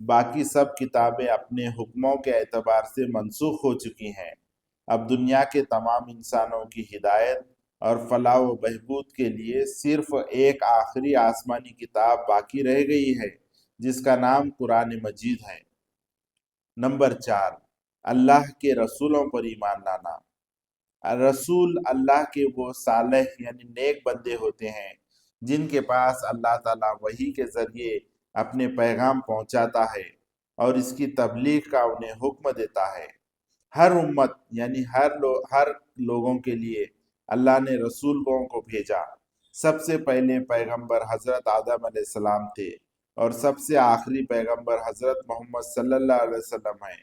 باقی سب کتابیں اپنے حکموں کے اعتبار سے منسوخ ہو چکی ہیں۔ اب دنیا کے تمام انسانوں کی ہدایت اور فلاح و بہبود کے لیے صرف ایک آخری آسمانی کتاب باقی رہ گئی ہے، جس کا نام قرآن مجید ہے۔ نمبر 4، اللہ کے رسولوں پر ایمان لانا۔ رسول اللہ کے وہ صالح یعنی نیک بندے ہوتے ہیں جن کے پاس اللہ تعالیٰ وحی کے ذریعے اپنے پیغام پہنچاتا ہے اور اس کی تبلیغ کا انہیں حکم دیتا ہے۔ ہر امت یعنی ہر لوگوں کے لیے اللہ نے رسولوں کو بھیجا۔ سب سے پہلے پیغمبر حضرت آدم علیہ السلام تھے اور سب سے آخری پیغمبر حضرت محمد صلی اللہ علیہ وسلم ہیں۔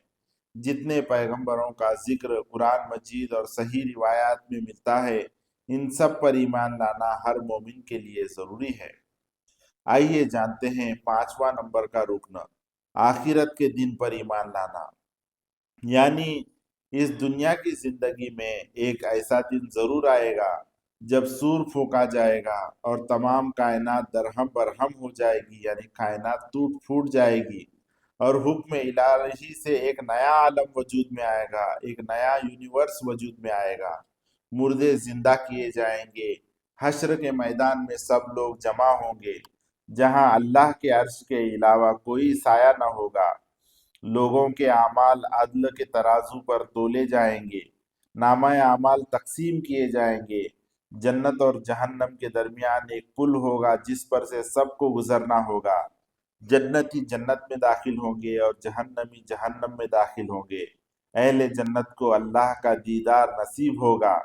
جتنے پیغمبروں کا ذکر قرآن مجید اور صحیح روایات میں ملتا ہے، ان سب پر ایمان لانا ہر مومن کے لیے ضروری ہے۔ آئیے جانتے ہیں 5واں نمبر کا رکن، آخرت کے دن پر ایمان لانا۔ یعنی اس دنیا کی زندگی میں ایک ایسا دن ضرور آئے گا جب سور پھونکا جائے گا اور تمام کائنات درہم برہم ہو جائے گی، یعنی کائنات ٹوٹ پھوٹ جائے گی اور حکم الہی سے ایک نیا عالم وجود میں آئے گا، ایک نیا یونیورس وجود میں آئے گا۔ مردے زندہ کیے جائیں گے، حشر کے میدان میں سب لوگ جمع ہوں گے جہاں اللہ کے عرش کے علاوہ کوئی سایہ نہ ہوگا۔ لوگوں کے اعمال عدل کے ترازو پر تولے جائیں گے، نامہ اعمال تقسیم کیے جائیں گے۔ جنت اور جہنم کے درمیان ایک پل ہوگا جس پر سے سب کو گزرنا ہوگا۔ جنتی جنت میں داخل ہوں گے اور جہنمی جہنم میں داخل ہوں گے۔ اہل جنت کو اللہ کا دیدار نصیب ہوگا۔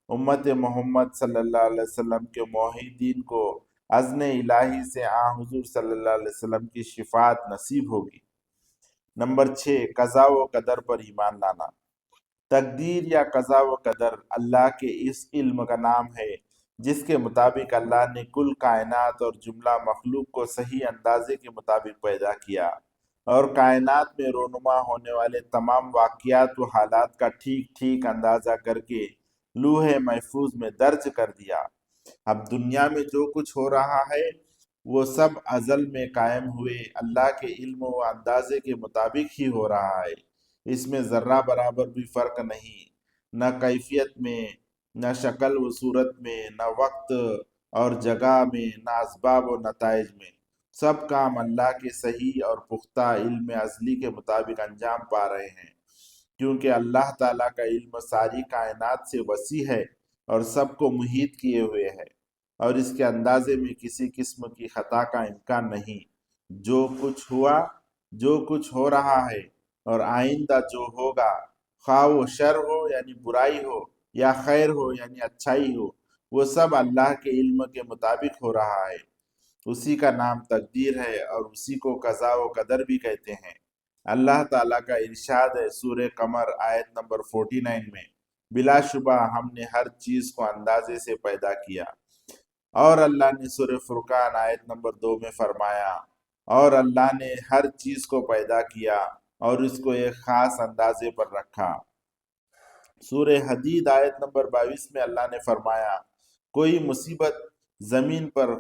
امت محمد صلی اللہ علیہ وسلم کے موحدین کو اذن الہی سے حضور صلی اللہ علیہ وسلم کی شفاعت نصیب ہوگی۔ نمبر 6، قضا و قدر پر ایمان لانا۔ تقدیر یا قضا و قدر اللہ کے اس علم کا نام ہے جس کے مطابق اللہ نے کل کائنات اور جملہ مخلوق کو صحیح اندازے کے مطابق پیدا کیا اور کائنات میں رونما ہونے والے تمام واقعات و حالات کا ٹھیک ٹھیک اندازہ کر کے لوح محفوظ میں درج کر دیا۔ اب دنیا میں جو کچھ ہو رہا ہے وہ سب ازل میں قائم ہوئے اللہ کے علم و اندازے کے مطابق ہی ہو رہا ہے۔ اس میں ذرہ برابر بھی فرق نہیں، نہ کیفیت میں، نہ شکل و صورت میں، نہ وقت اور جگہ میں، نہ اسباب و نتائج میں۔ سب کام اللہ کے صحیح اور پختہ علم ازلی کے مطابق انجام پا رہے ہیں، کیونکہ اللہ تعالیٰ کا علم ساری کائنات سے وسیع ہے اور سب کو محیط کیے ہوئے ہے، اور اس کے اندازے میں کسی قسم کی خطا کا امکان نہیں۔ جو کچھ ہوا، جو کچھ ہو رہا ہے اور آئندہ جو ہوگا، خواہ وہ شر ہو یعنی برائی ہو یا خیر ہو یعنی اچھائی ہو، وہ سب اللہ کے علم کے مطابق ہو رہا ہے۔ اسی کا نام تقدیر ہے اور اسی کو قضا و قدر بھی کہتے ہیں۔ اللہ تعالیٰ کا ارشاد ہے سورہ قمر آیت نمبر 49 میں، بلا شبہ ہم نے ہر چیز کو اندازے سے پیدا کیا۔ اور اللہ نے سورہ فرقان آیت نمبر 2 میں فرمایا، اور اللہ نے ہر چیز کو پیدا کیا اور اس کو ایک خاص اندازے پر رکھا۔ سورہ حدید آیت نمبر 22 میں اللہ نے فرمایا، کوئی مصیبت زمین پر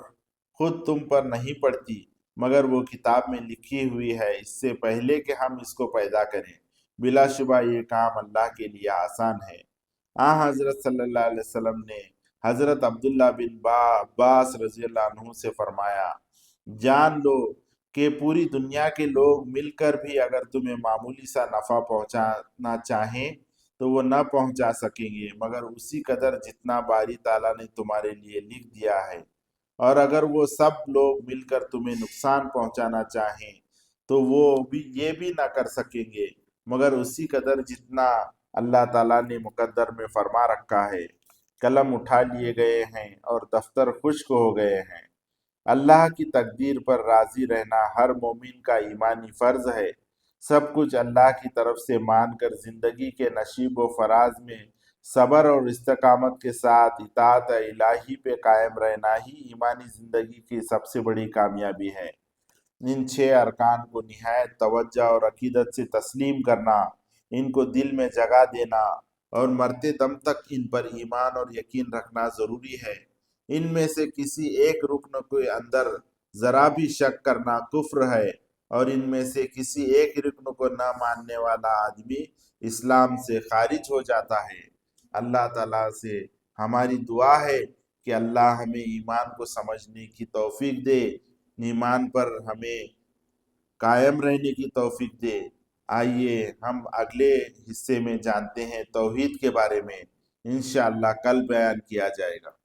خود تم پر نہیں پڑتی مگر وہ کتاب میں لکھی ہوئی ہے اس سے پہلے کہ ہم اس کو پیدا کریں۔ بلا شبہ یہ کام اللہ کے لیے آسان ہے۔ حضرت صلی اللہ علیہ وسلم نے حضرت عبداللہ بن عباس رضی اللہ عنہ سے فرمایا، جان لو کہ پوری دنیا کے لوگ مل کر بھی اگر تمہیں معمولی سا نفع پہنچانا چاہیں تو وہ نہ پہنچا سکیں گے مگر اسی قدر جتنا باری تعالیٰ نے تمہارے لیے لکھ دیا ہے، اور اگر وہ سب لوگ مل کر تمہیں نقصان پہنچانا چاہیں تو وہ بھی یہ بھی نہ کر سکیں گے مگر اسی قدر جتنا اللہ تعالیٰ نے مقدر میں فرما رکھا ہے۔ قلم اٹھا لیے گئے ہیں اور دفتر خشک ہو گئے ہیں۔ اللہ کی تقدیر پر راضی رہنا ہر مومن کا ایمانی فرض ہے۔ سب کچھ اللہ کی طرف سے مان کر زندگی کے نشیب و فراز میں صبر اور استقامت کے ساتھ اطاعت الہی پہ قائم رہنا ہی ایمانی زندگی کی سب سے بڑی کامیابی ہے۔ ان 6 ارکان کو نہایت توجہ اور عقیدت سے تسلیم کرنا، ان کو دل میں جگہ دینا اور مرتے دم تک ان پر ایمان اور یقین رکھنا ضروری ہے۔ ان میں سے کسی ایک رکن کے اندر ذرا بھی شک کرنا کفر ہے اور ان میں سے کسی ایک رکن کو نہ ماننے والا آدمی اسلام سے خارج ہو جاتا ہے۔ اللہ تعالیٰ سے ہماری دعا ہے کہ اللہ ہمیں ایمان کو سمجھنے کی توفیق دے، ایمان پر ہمیں قائم رہنے کی توفیق دے۔ آئیے ہم اگلے حصے میں جانتے ہیں توحید کے بارے میں، انشاءاللہ کل بیان کیا جائے گا۔